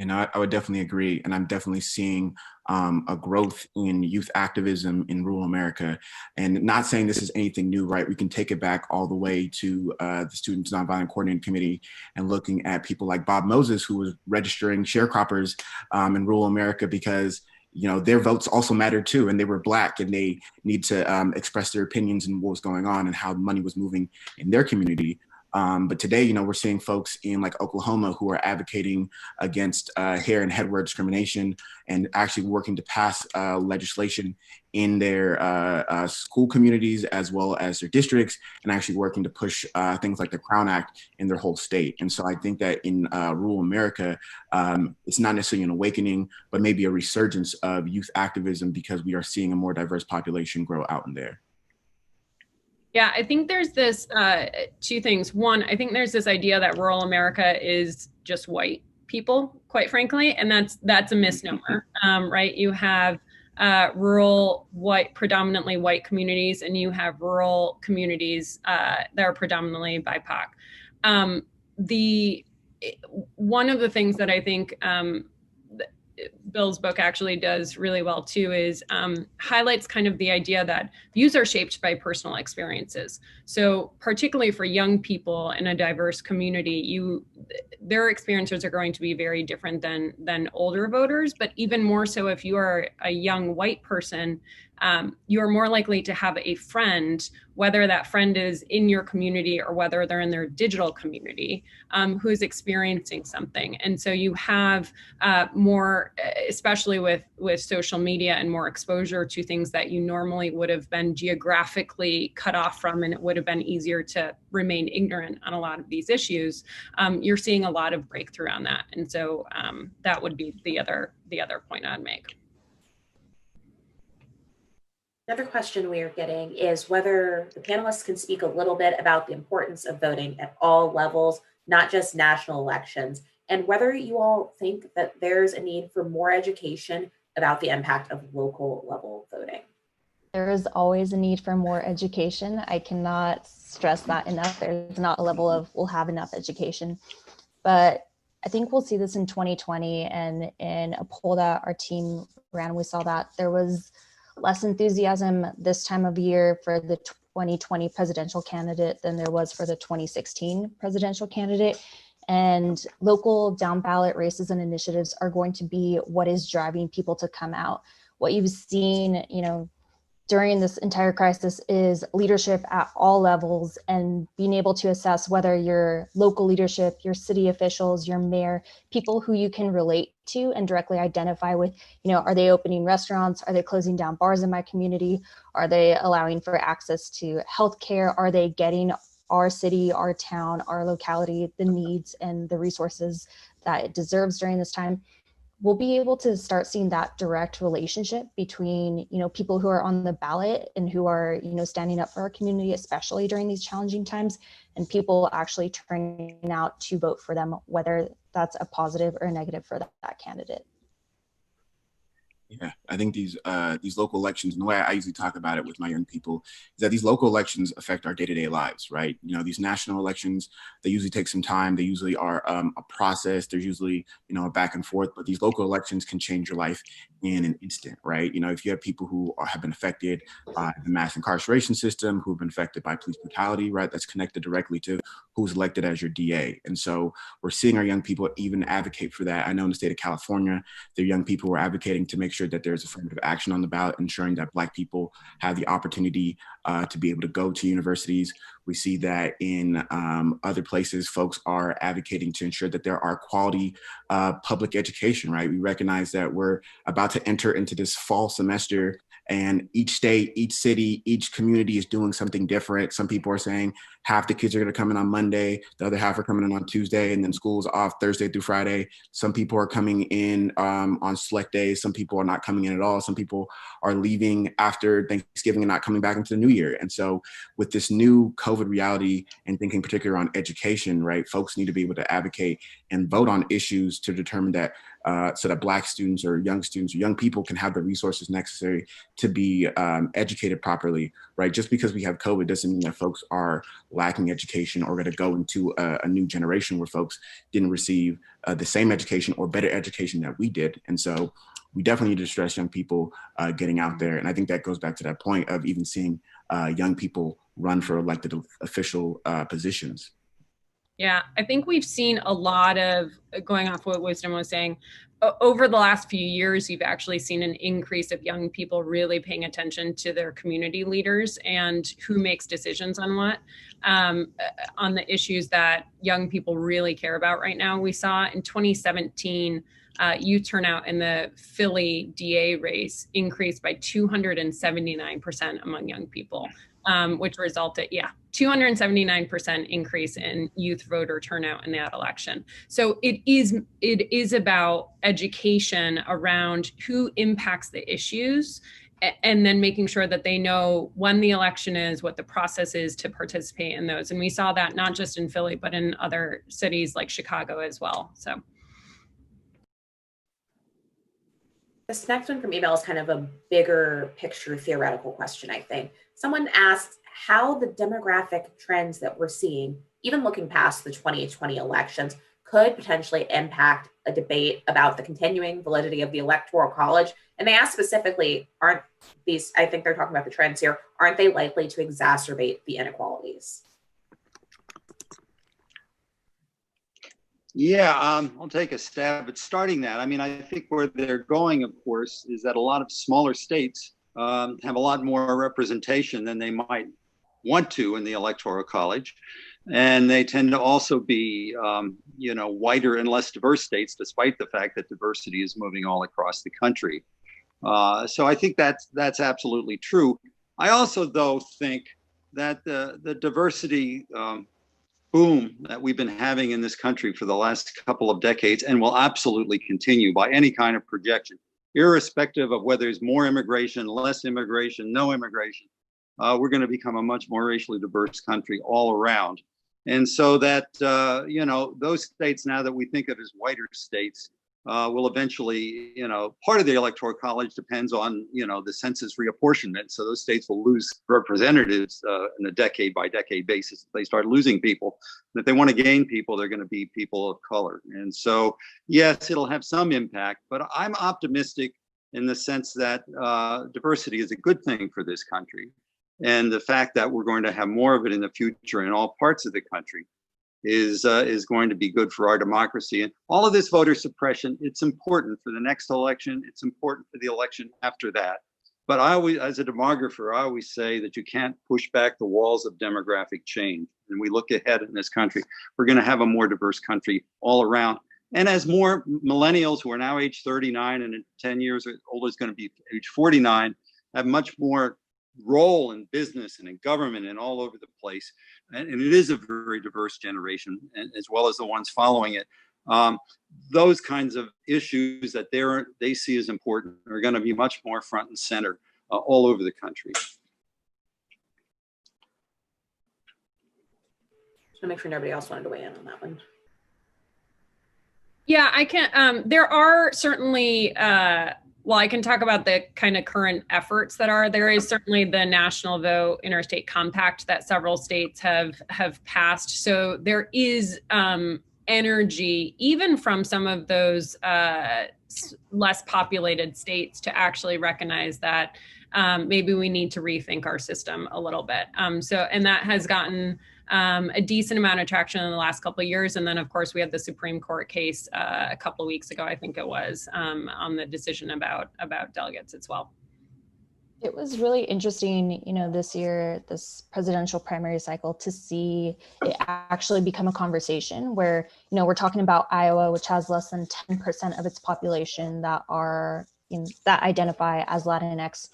I would definitely agree. And I'm definitely seeing a growth in youth activism in rural America. And not saying this is anything new, right? We can take it back all the way to the Students Nonviolent Coordinating Committee and looking at people like Bob Moses, who was registering sharecroppers in rural America because their votes also mattered too, and they were Black, and they need to express their opinions and what was going on and how money was moving in their community. But today, we're seeing folks in like Oklahoma who are advocating against hair and head wear discrimination and actually working to pass legislation in their school communities as well as their districts, and actually working to push things like the Crown Act in their whole state. And so I think that in rural America, it's not necessarily an awakening, but maybe a resurgence of youth activism because we are seeing a more diverse population grow out in there. Yeah, I think there's this two things. One, I think there's this idea that rural America is just white people, quite frankly, and that's a misnomer, right? You have rural predominantly white communities, and you have rural communities that are predominantly BIPOC. One of the things that I think Bill's book actually does really well too is highlights kind of the idea that views are shaped by personal experiences. So particularly for young people in a diverse community, their experiences are going to be very different than older voters, but even more so if you are a young white person, you're more likely to have a friend, whether that friend is in your community or whether they're in their digital community, who is experiencing something. And so you have more, especially with social media, and more exposure to things that you normally would have been geographically cut off from, and it would have been easier to remain ignorant on a lot of these issues. You're seeing a lot of breakthrough on that. And so that would be the other point I'd make. Another question we are getting is whether the panelists can speak a little bit about the importance of voting at all levels, not just national elections, and whether you all think that there's a need for more education about the impact of local level voting. There is always a need for more education. I cannot stress that enough. There's not a level of we'll have enough education. But I think we'll see this in 2020, and in a poll that our team ran, we saw that there was less enthusiasm this time of year for the 2020 presidential candidate than there was for the 2016 presidential candidate. And local down ballot races and initiatives are going to be what is driving people to come out. What you've seen, during this entire crisis is leadership at all levels, and being able to assess whether your local leadership, your city officials, your mayor, people who you can relate to and directly identify with, are they opening restaurants? Are they closing down bars in my community? Are they allowing for access to healthcare? Are they getting our city, our town, our locality, the needs and the resources that it deserves during this time? We'll be able to start seeing that direct relationship between, people who are on the ballot and who are, standing up for our community, especially during these challenging times, and people actually turning out to vote for them, whether that's a positive or a negative for that candidate. Yeah, I think these local elections, and the way I usually talk about it with my young people, is that these local elections affect our day-to-day lives, right? These national elections, they usually take some time. They usually are a process. There's usually, a back and forth, but these local elections can change your life in an instant, right? If you have people who have been affected by the mass incarceration system, who have been affected by police brutality, right? That's connected directly to who's elected as your DA. And so we're seeing our young people even advocate for that. I know in the state of California, their young people were advocating to make sure that there's affirmative action on the ballot, ensuring that Black people have the opportunity to be able to go to universities. We see that in other places, folks are advocating to ensure that there are quality public education, right? We recognize that we're about to enter into this fall semester, and each state, each city, each community is doing something different. Some people are saying half the kids are going to come in on Monday, the other half are coming in on Tuesday, and then school's off Thursday through Friday. Some people are coming in on select days. Some people are not coming in at all. Some people are leaving after Thanksgiving and not coming back into the new year. And so with this new COVID reality, and thinking particularly on education, right, folks need to be able to advocate and vote on issues to determine that so that Black students or young people can have the resources necessary to be educated properly, right? Just because we have COVID doesn't mean that folks are lacking education or going to go into a new generation where folks didn't receive the same education or better education that we did. And so we definitely need to stress young people getting out there. And I think that goes back to that point of even seeing young people run for elected official positions. Yeah, I think we've seen a lot of, going off what Wisdom was saying, over the last few years, you've actually seen an increase of young people really paying attention to their community leaders and who makes decisions on what, on the issues that young people really care about right now. We saw in 2017, youth turnout in the Philly DA race increased by 279% among young people. Which resulted, 279% increase in youth voter turnout in that election. So it is about education around who impacts the issues, and then making sure that they know when the election is, what the process is to participate in those. And we saw that not just in Philly, but in other cities like Chicago as well. So. This next one from email is kind of a bigger picture theoretical question, I think. Someone asked how the demographic trends that we're seeing, even looking past the 2020 elections, could potentially impact a debate about the continuing validity of the Electoral College. And they asked specifically, aren't these, I think they're talking about the trends here, aren't they likely to exacerbate the inequalities? Yeah, I'll take a stab at starting that. I mean, I think where they're going, of course, is that a lot of smaller states have a lot more representation than they might want to in the Electoral College. And they tend to also be, whiter and less diverse states, despite the fact that diversity is moving all across the country. So I think that's absolutely true. I also, though, think that the diversity boom that we've been having in this country for the last couple of decades and will absolutely continue by any kind of projection, irrespective of whether there's more immigration, less immigration, no immigration, we're going to become a much more racially diverse country all around. And so that, those states now that we think of as whiter states will eventually, part of the Electoral College depends on, the census reapportionment. So those states will lose representatives in a decade by decade basis. If they start losing people, and if they want to gain people, they're going to be people of color. And so, yes, it'll have some impact, but I'm optimistic in the sense that diversity is a good thing for this country. And the fact that we're going to have more of it in the future in all parts of the country is going to be good for our democracy. And all of this voter suppression, it's important for the next election. It's important for the election after that. But I always, as a demographer, I always say that you can't push back the walls of demographic change. And we look ahead in this country, we're going to have a more diverse country all around. And as more millennials who are now age 39 and in 10 years older is going to be age 49, have much more role in business and in government and all over the place. And it is a very diverse generation, as well as the ones following it. Those kinds of issues that they see as important are going to be much more front and center all over the country. Just want to make sure nobody else wanted to weigh in on that one. Yeah, I can. There are certainly, I can talk about the kind of current efforts that are. There is certainly the National Vote Interstate Compact that several states have passed. So there is energy, even from some of those less populated states, to actually recognize that maybe we need to rethink our system a little bit. And that has gotten a decent amount of traction in the last couple of years. And then, of course, we had the Supreme Court case a couple of weeks ago, I think it was, on the decision about delegates as well. It was really interesting, this year, this presidential primary cycle, to see it actually become a conversation where, we're talking about Iowa, which has less than 10% of its population that identify as Latinx,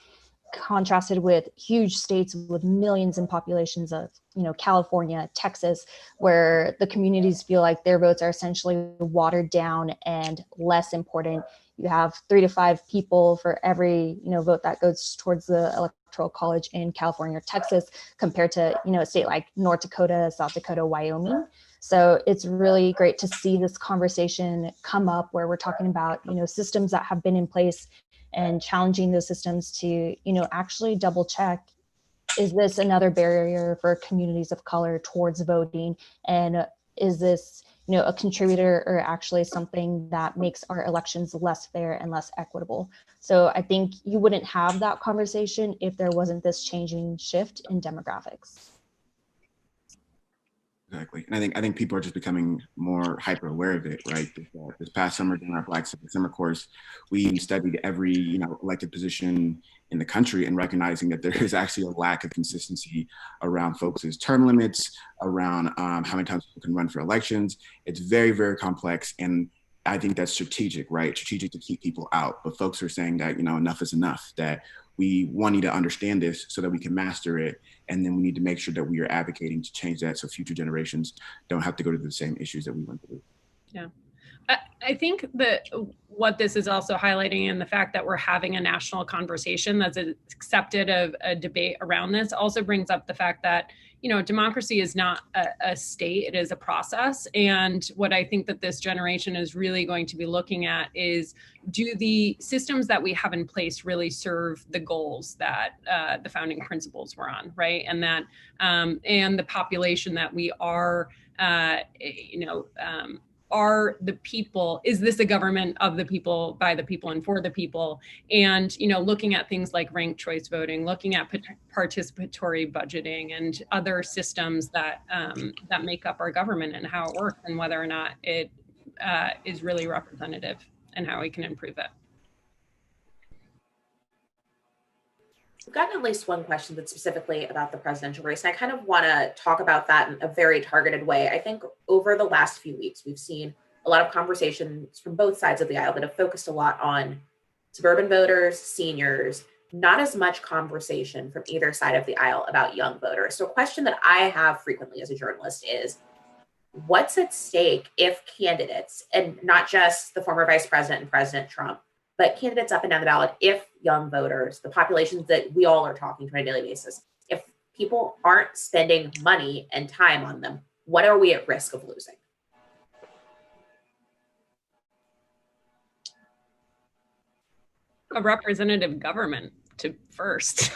contrasted with huge states with millions in populations of, California, Texas, where the communities feel like their votes are essentially watered down and less important. You have 3 to 5 people for every, vote that goes towards the Electoral College in California or Texas, compared to, a state like North Dakota, South Dakota, Wyoming. So it's really great to see this conversation come up where we're talking about, systems that have been in place and challenging those systems to, actually double check, is this another barrier for communities of color towards voting? And is this, a contributor or actually something that makes our elections less fair and less equitable? So I think you wouldn't have that conversation if there wasn't this changing shift in demographics. Exactly. And I think people are just becoming more hyper aware of it, right? This past summer during our Black Civic Summer course, we studied every, elected position in the country and recognizing that there is actually a lack of consistency around folks' term limits, around how many times people can run for elections. It's very, very complex. And I think that's strategic, right? Strategic to keep people out. But folks are saying that, enough is enough, that we need to understand this so that we can master it. And then we need to make sure that we are advocating to change that so future generations don't have to go to the same issues that we went through. Yeah. I think that what this is also highlighting, and the fact that we're having a national conversation that's accepted of a debate around this, also brings up the fact that, democracy is not a state, it is a process. And what I think that this generation is really going to be looking at is, do the systems that we have in place really serve the goals that the founding principles were on, right? And that, and the population that we are, are the people, is this a government of the people, by the people, and for the people? And, looking at things like ranked choice voting, looking at participatory budgeting and other systems that that make up our government and how it works, and whether or not it is really representative and how we can improve it. We've gotten at least one question that's specifically about the presidential race, and I kind of want to talk about that in a very targeted way. I think over the last few weeks, we've seen a lot of conversations from both sides of the aisle that have focused a lot on suburban voters, seniors, not as much conversation from either side of the aisle about young voters. So a question that I have frequently as a journalist is, what's at stake if candidates, and not just the former vice president and President Trump, but candidates up and down the ballot, if young voters, the populations that we all are talking to on a daily basis, if people aren't spending money and time on them, what are we at risk of losing? A representative government to first.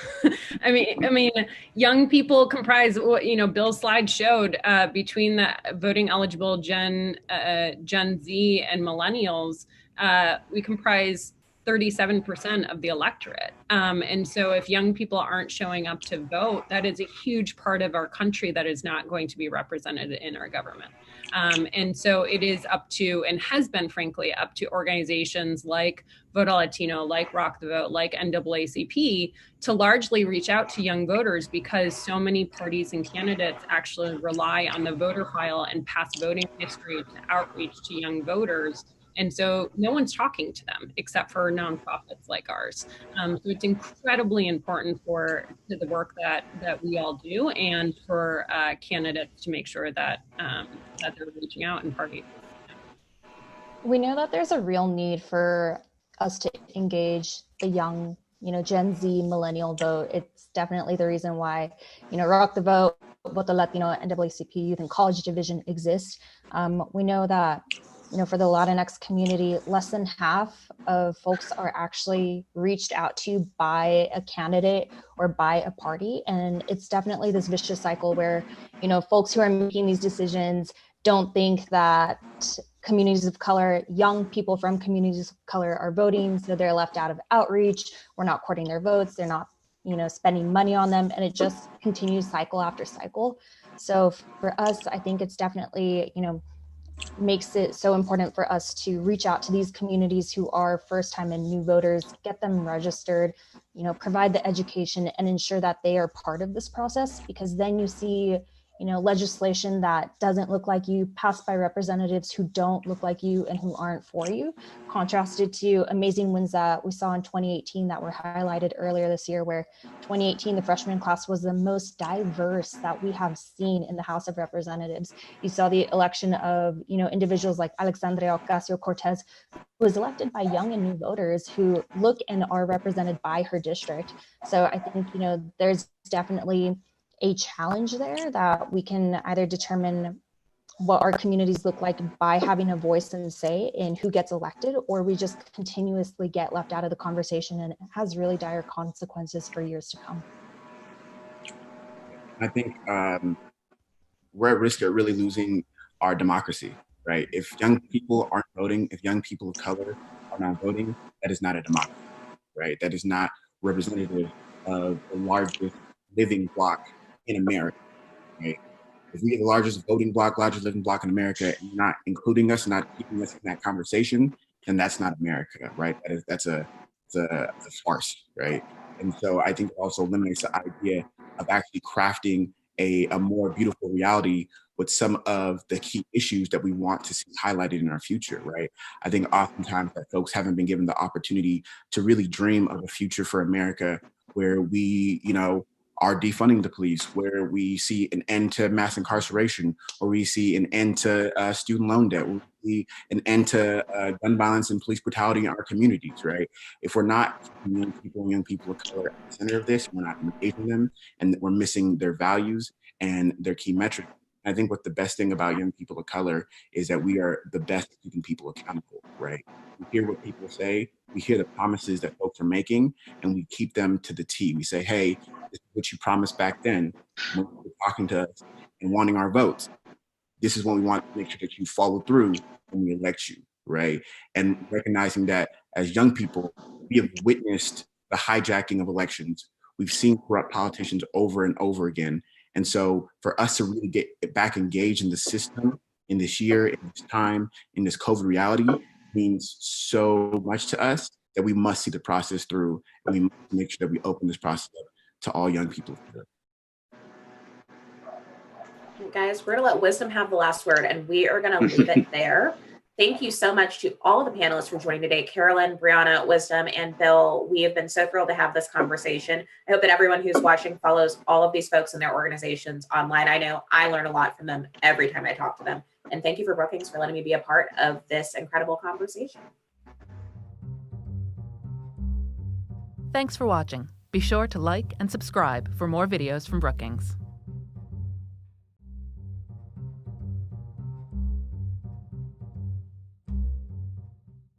I mean, young people comprise what, Bill's slide showed, between the voting eligible Gen Z and millennials, we comprise 37% of the electorate. And so if young people aren't showing up to vote, that is a huge part of our country that is not going to be represented in our government. And so it is up to, and has been frankly, up to organizations like Vote a Latino, like Rock the Vote, like NAACP, to largely reach out to young voters, because so many parties and candidates actually rely on the voter file and past voting history to outreach to young voters. And so no one's talking to them except for nonprofits like ours. So it's incredibly important for the work that we all do, and for candidates to make sure that that they're reaching out and party. We know that there's a real need for us to engage the young, Gen Z millennial vote. It's definitely the reason why, Rock the Vote, Vote the Latino, NAACP Youth and College Division exists. We know that, for the Latinx community, less than half of folks are actually reached out to by a candidate or by a party. And it's definitely this vicious cycle where, folks who are making these decisions don't think that communities of color, young people from communities of color are voting, so they're left out of outreach. We're not courting their votes. They're not, spending money on them, and it just continues cycle after cycle. So for us, I think it's definitely, makes it so important for us to reach out to these communities who are first time and new voters, get them registered, provide the education and ensure that they are part of this process, because then you see, legislation that doesn't look like you passed by representatives who don't look like you and who aren't for you, contrasted to amazing wins that we saw in 2018 that were highlighted earlier this year, where 2018, the freshman class was the most diverse that we have seen in the House of Representatives. You saw the election of, individuals like Alexandria Ocasio-Cortez, who was elected by young and new voters who look and are represented by her district. So I think, there's definitely a challenge there that we can either determine what our communities look like by having a voice and say in who gets elected, or we just continuously get left out of the conversation, and it has really dire consequences for years to come. I think we're at risk of really losing our democracy, right? If young people aren't voting, if young people of color are not voting, that is not a democracy, right? That is not representative of the largest living block in America, right? If we get the largest voting block, largest living block in America, and you're not including us, not keeping us in that conversation, then that's not America, right? That's a farce, right? And so I think it also eliminates the idea of actually crafting a more beautiful reality with some of the key issues that we want to see highlighted in our future, right? I think oftentimes that folks haven't been given the opportunity to really dream of a future for America where we, are defunding the police, where we see an end to mass incarceration, or we see an end to student loan debt, we see an end to gun violence and police brutality in our communities, right? If we're not keeping young people of color at the center of this, we're not engaging them, and we're missing their values and their key metrics. I think what the best thing about young people of color is that we are the best at keeping people accountable, right? We hear what people say, we hear the promises that folks are making, and we keep them to the T. We say, hey, this is what you promised back then when you were talking to us and wanting our votes. This is what we want to make sure that you follow through when we elect you, right? And recognizing that as young people, we have witnessed the hijacking of elections. We've seen corrupt politicians over and over again. And so for us to really get back engaged in the system in this year, in this time, in this COVID reality means so much to us. that we must see the process through, and we must make sure that we open this process up to all young people. Guys, we're going to let wisdom have the last word, and we are going to leave it there. Thank you so much to all of the panelists for joining today, Carolyn, Brianna, Wisdom, and Bill. We have been so thrilled to have this conversation. I hope that everyone who's watching follows all of these folks and their organizations online. I know I learn a lot from them every time I talk to them. And thank you for Brookings for letting me be a part of this incredible conversation. Thanks for watching. Be sure to like and subscribe for more videos from Brookings.